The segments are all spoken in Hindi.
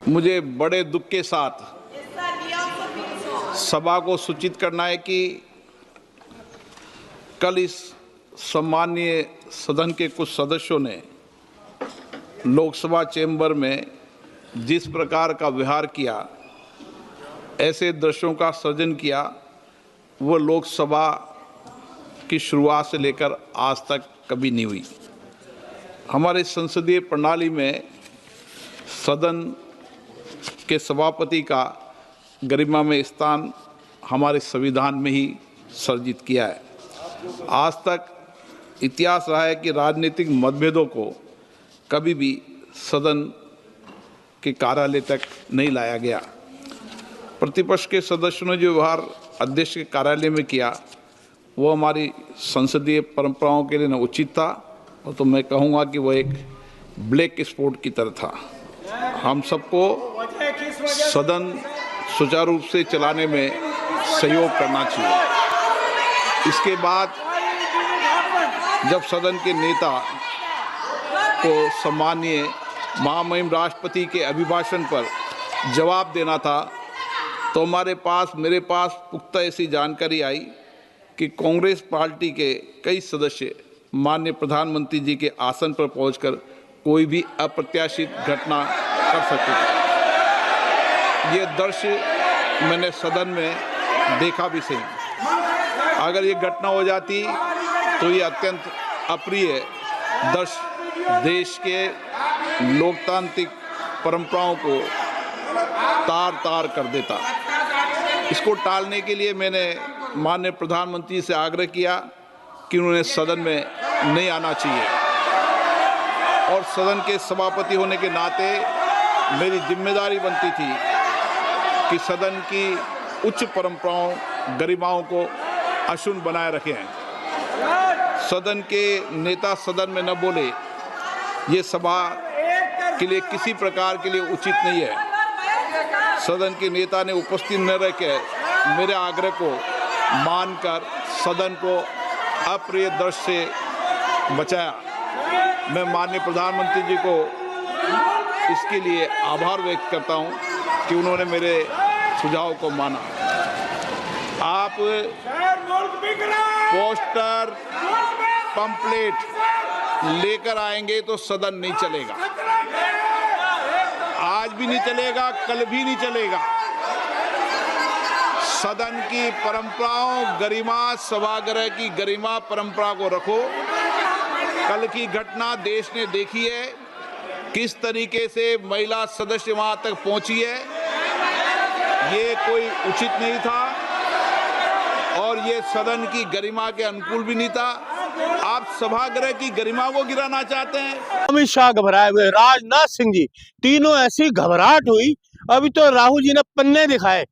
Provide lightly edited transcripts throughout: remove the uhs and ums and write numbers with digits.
मुझे बड़े दुख के साथ सभा को सूचित करना है कि कल इस सम्माननीय सदन के कुछ सदस्यों ने लोकसभा चैम्बर में जिस प्रकार का व्यवहार किया, ऐसे दृश्यों का सृजन किया, वो लोकसभा की शुरुआत से लेकर आज तक कभी नहीं हुई। हमारे संसदीय प्रणाली में सदन के सभापति का गरिमा में स्थान हमारे संविधान में ही सर्जित किया है। आज तक इतिहास रहा है कि राजनीतिक मतभेदों को कभी भी सदन के कार्यालय तक नहीं लाया गया। प्रतिपक्ष के सदस्यों ने जो व्यवहार अध्यक्ष के कार्यालय में किया, वो हमारी संसदीय परंपराओं के लिए न उचित था, और तो मैं कहूँगा कि वो एक ब्लैक स्पॉट की तरह था। हम सबको सदन सुचारू रूप से चलाने में सहयोग करना चाहिए। इसके बाद जब सदन के नेता को सम्माननीय महामहिम राष्ट्रपति के अभिभाषण पर जवाब देना था, तो मेरे पास पुख्ता ऐसी जानकारी आई कि कांग्रेस पार्टी के कई सदस्य माननीय प्रधानमंत्री जी के आसन पर पहुंचकर कोई भी अप्रत्याशित घटना कर सकते थे। ये दृश्य मैंने सदन में देखा भी सही। अगर ये घटना हो जाती तो ये अत्यंत अप्रिय दृश्य देश के लोकतांत्रिक परंपराओं को तार-तार कर देता। इसको टालने के लिए मैंने माननीय प्रधानमंत्री से आग्रह किया कि उन्हें सदन में नहीं आना चाहिए, और सदन के सभापति होने के नाते मेरी जिम्मेदारी बनती थी कि सदन की उच्च परंपराओं, गरिमाओं को अक्षुण्ण बनाए रखें। सदन के नेता सदन में न बोले, ये सभा के लिए किसी प्रकार के लिए उचित नहीं है। सदन के नेता ने उपस्थित न रह के मेरे आग्रह को मानकर सदन को अप्रिय दृश्य से बचाया। मैं माननीय प्रधानमंत्री जी को इसके लिए आभार व्यक्त करता हूं कि उन्होंने मेरे सुझाव को माना। आप पोस्टर, पंपलेट लेकर आएंगे तो सदन नहीं चलेगा। आज भी नहीं चलेगा, कल भी नहीं चलेगा। सदन की परंपराओं, गरिमा, सभागृह की गरिमा, परंपरा को रखो। कल की घटना देश ने देखी है, किस तरीके से महिला सदस्य वहां तक पहुंची है। ये कोई उचित नहीं था और ये सदन की गरिमा के अनुकूल भी नहीं था। आप सभागृह की गरिमा को गिराना चाहते हैं। अमित शाह घबराए हुए, राजनाथ सिंह जी, तीनों ऐसी घबराहट हुई। अभी तो राहुल जी ने पन्ने दिखाए,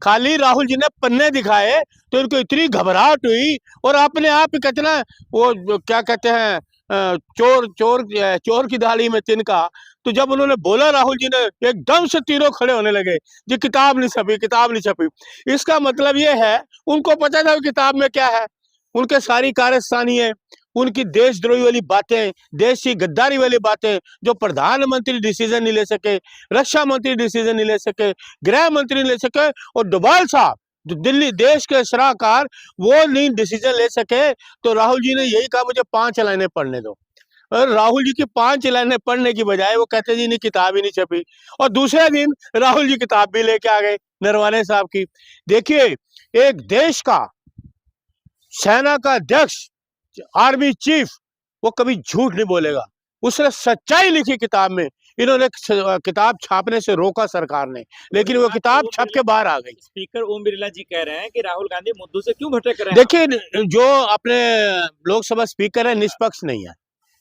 खाली राहुल जी ने पन्ने दिखाए तो उनको इतनी घबराहट हुई। और अपने आप कितना वो क्या कहते हैं, चोर की दाढ़ी में तिनका। तो जब उन्होंने बोला राहुल जी ने, एकदम से तीनों खड़े होने लगे जी, किताब नहीं छपी, किताब नहीं छपी। इसका मतलब ये है उनको पता था किताब में क्या है। उनके सारी कारस्तानी है, उनकी देशद्रोही वाली बातें, देश की गद्दारी वाली बातें, जो प्रधानमंत्री डिसीजन नहीं ले सके, रक्षा मंत्री डिसीजन नहीं ले सके, गृह मंत्री नहीं ले सके, और डोभाल साहब जो दिल्ली देश के सलाहकार, वो नहीं डिसीजन ले सके। तो राहुल जी ने यही कहा, मुझे 5 लाइनें पढ़ने दो। और राहुल जी की 5 लाइनें पढ़ने की बजाय वो कहते जी नहीं, किताब ही नहीं छपी। और दूसरे दिन राहुल जी किताब भी लेके आ गए, नरवाने साहब की। देखिए, एक देश का सेना का अध्यक्ष, आर्मी चीफ, वो कभी झूठ नहीं बोलेगा। उसने सच्चाई लिखी किताब में। इन्होंने किताब छापने से रोका सरकार ने, लेकिन वो किताब छप के बाहर आ गई। स्पीकर ओम बिरला जी कह रहे हैं कि राहुल गांधी मुद्दों से क्यों भटक रहे हैं। देखिए, जो अपने लोकसभा स्पीकर है, निष्पक्ष नहीं है।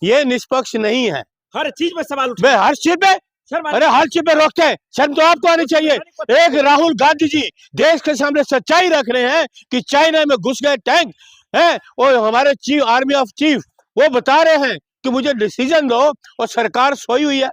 ये निष्पक्ष नहीं है। हर चीज में सवाल उठे, हर चीज पे, अरे हर चीज पे रोकते हैं। शर्म तो आपको आनी चाहिए। एक राहुल गांधी जी देश के सामने सच्चाई रख रहे हैं कि चाइना में घुस गए टैंक है, और हमारे चीफ, आर्मी ऑफ चीफ, वो बता रहे हैं कि मुझे डिसीजन दो, और सरकार सोई हुई है।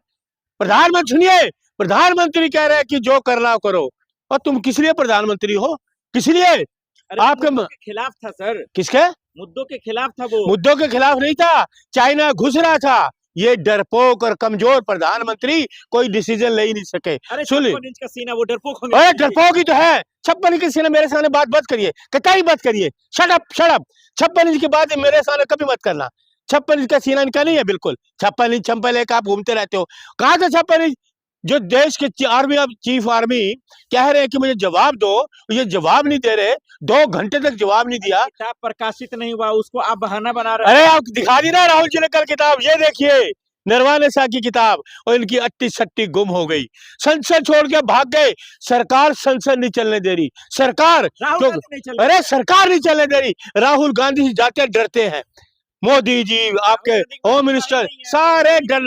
प्रधानमंत्री सुनिए, प्रधानमंत्री कह रहे हैं कि जो करना करो, और तुम किस लिए प्रधानमंत्री हो, किस लिए? आपके खिलाफ था सर। किसके मुद्दों के खिलाफ था? वो मुद्दों के खिलाफ नहीं था। चाइना घुस रहा था, ये डरपोक और कमजोर प्रधानमंत्री कोई डिसीजन ले ही नहीं सके। अरे सुनिए, 56 इंच का सीना, वो डरपोक होंगे? अरे डरपोक ही तो है। 56 इंच के सीने मेरे सामने बात करिए, कतई बात करिए। शट अप 56 इंच की बात मेरे सामने कभी मत करना। 56 इंच का सीना इनका नहीं है बिल्कुल। 56 इंच चंपल लेकर आप घूमते रहते हो। कहाँ से 56 इंच? जो देश के आर्मी अब चीफ आर्मी कह रहे हैं कि मुझे जवाब दो, ये जवाब नहीं दे रहे। 2 घंटे तक जवाब नहीं दिया। किताब प्रकाशित नहीं हुआ, उसको आप बहाना बना रहे अरे आप दिखा दी ना राहुल जी ने कल किताब, ये देखिए नरवाने शाह की किताब, और इनकी अट्टी सट्टी गुम हो गई। संसद छोड़ के भाग गए। सरकार संसद नहीं चलने दे रही। सरकार राहुल तो, गांधी नहीं चल अरे सरकार नहीं चलने दे रही। राहुल गांधी से जाते डरते हैं। मोदी जी, आपके होम मिनिस्टर सारे डर,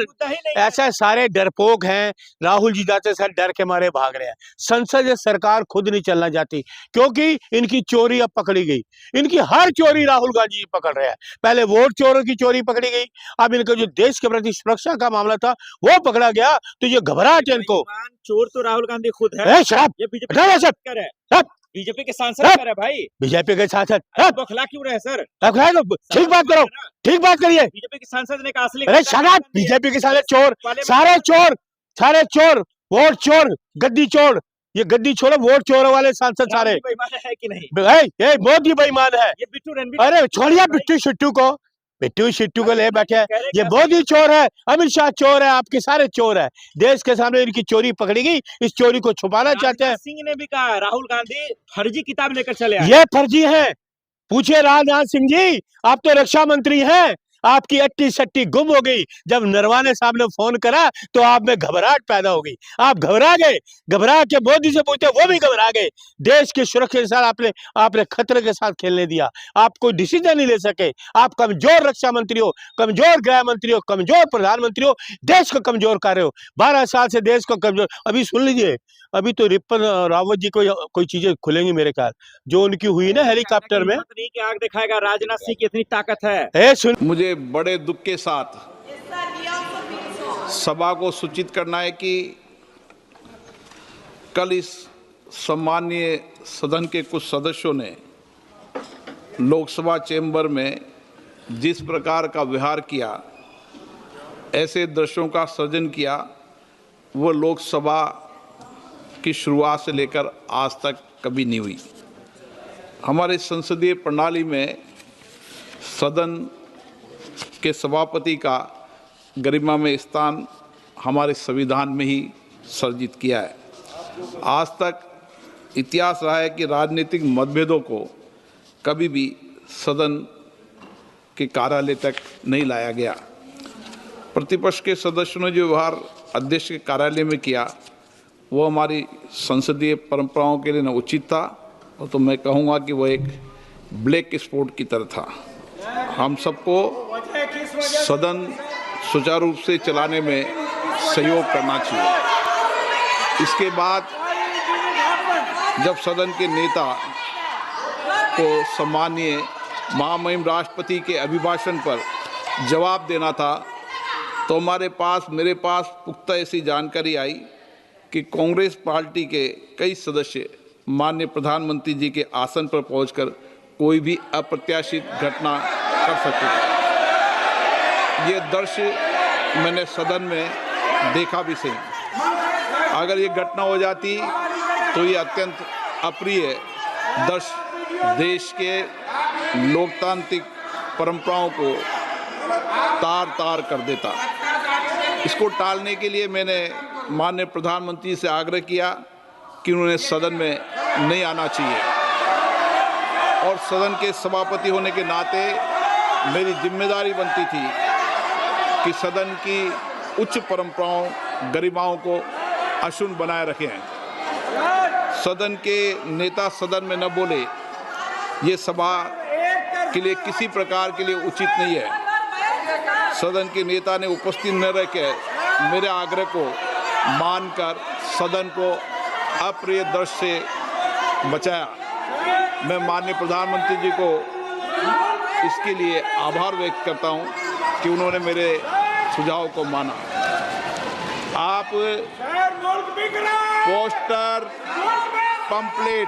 ऐसे सारे डरपोक हैं। राहुल जी जाते सर डर के मारे भाग रहे हैं। संसद या सरकार खुद नहीं चलना चाहती, क्योंकि इनकी चोरी अब पकड़ी गई। इनकी हर चोरी राहुल गांधी जी पकड़ रहे हैं। पहले वोट चोरों की चोरी पकड़ी गई, अब इनका जो देश के प्रति सुरक्षा का मामला था वो पकड़ा गया। तो ये घबराहट है इनको। चोर तो राहुल गांधी खुद है। शराब ये बीजेपी के सांसद कर है भाई। बीजेपी के सांसद बौखला क्यों रहे सर? ठीक बात करो, ठीक बात करिए। बीजेपी के सांसद ने कहा असली अरे शराब, बीजेपी के सारे चोर, सारे चोर, वोट चोर, गद्दी चोर। ये गद्दी छोड़ो, वोट चोरों वाले सांसद सारे बेईमान है कि नहीं? मोदी बेईमान है। ये बिट्टू रणवीर, अरे छोड़िए बिट्टू शिट्टू को ले बैठे हैं। ये मोदी चोर है, अमित शाह चोर है, आपके सारे चोर है। देश के सामने इनकी चोरी पकड़ी गई, इस चोरी को छुपाना चाहते हैं। सिंह ने भी कहा राहुल गांधी फर्जी किताब लेकर चले आए। ये फर्जी है। पूछिए राजनाथ सिंह जी, आप तो रक्षा मंत्री हैं, आपकी अट्टी सट्टी गुम हो गई। जब नरवाने साहब ने फोन करा तो आप में घबराहट पैदा हो गई। आप घबरा गए, घबरा के मोदी से पूछते, वो भी घबरा गए। देश की सुरक्षा के साथ आपने खतरे के साथ खेलने दिया। आप कोई डिसीजन नहीं ले सके। आप कमजोर रक्षा मंत्री हो, कमजोर गृह मंत्री हो, कमजोर प्रधानमंत्री हो, देश को कमजोर कर रहे हो। 12 साल से देश को कमजोर। अभी सुन लीजिए, अभी तो रिपन रावत जी को कोई चीजें खुलेंगी मेरे ख्याल, जो उनकी हुई ना हेलीकॉप्टर में। आग दिखाएगा राजनाथ सिंह की इतनी ताकत है। सुन, मुझे बड़े दुख के साथ सभा को सूचित करना है कि कल इस सम्मानीय सदन के कुछ सदस्यों ने लोकसभा चैम्बर में जिस प्रकार का व्यवहार किया, ऐसे दृश्यों का सृजन किया, वो लोकसभा की शुरुआत से लेकर आज तक कभी नहीं हुई। हमारे संसदीय प्रणाली में सदन के सभापति का गरिमा में स्थान हमारे संविधान में ही सर्जित किया है। आज तक इतिहास रहा है कि राजनीतिक मतभेदों को कभी भी सदन के कार्यालय तक नहीं लाया गया। प्रतिपक्ष के सदस्यों ने जो व्यवहार अध्यक्ष के कार्यालय में किया, वो हमारी संसदीय परंपराओं के लिए न उचित था, और तो मैं कहूँगा कि वो एक ब्लैक स्पॉट की तरह था। हम सबको सदन सुचारू रूप से चलाने में सहयोग करना चाहिए। इसके बाद जब सदन के नेता को सम्मानीय महामहिम राष्ट्रपति के अभिभाषण पर जवाब देना था, तो मेरे पास पुख्ता ऐसी जानकारी आई कि कांग्रेस पार्टी के कई सदस्य माननीय प्रधानमंत्री जी के आसन पर पहुंचकर कोई भी अप्रत्याशित घटना कर सकते थे। ये दृश्य मैंने सदन में देखा भी सही। अगर ये घटना हो जाती तो ये अत्यंत अप्रिय दृश्य देश के लोकतांत्रिक परंपराओं को तार-तार कर देता। इसको टालने के लिए मैंने माननीय प्रधानमंत्री से आग्रह किया कि उन्होंने सदन में नहीं आना चाहिए, और सदन के सभापति होने के नाते मेरी जिम्मेदारी बनती थी कि सदन की उच्च परंपराओं, गरिमाओं को अक्षुण्ण बनाए रखें। सदन के नेता सदन में न बोले, ये सभा के लिए किसी प्रकार के लिए उचित नहीं है। सदन के नेता ने उपस्थित न रहकर मेरे आग्रह को मानकर सदन को अप्रिय दृश्य से बचाया। मैं माननीय प्रधानमंत्री जी को इसके लिए आभार व्यक्त करता हूं कि उन्होंने मेरे सुझाव को माना। आप पोस्टर, पंपलेट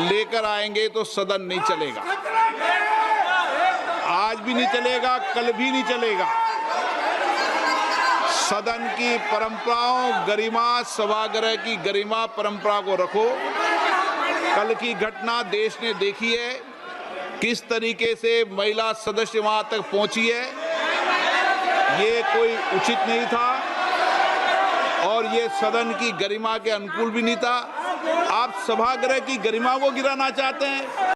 लेकर आएंगे तो सदन नहीं चलेगा। आज भी नहीं चलेगा, कल भी नहीं चलेगा। सदन की परंपराओं, गरिमा, सभागृह की गरिमा परंपरा को रखो। कल की घटना देश ने देखी है, किस तरीके से महिला सदस्य वहां तक पहुंची है। ये कोई उचित नहीं था और ये सदन की गरिमा के अनुकूल भी नहीं था। आप सभागृह की गरिमा को गिराना चाहते हैं।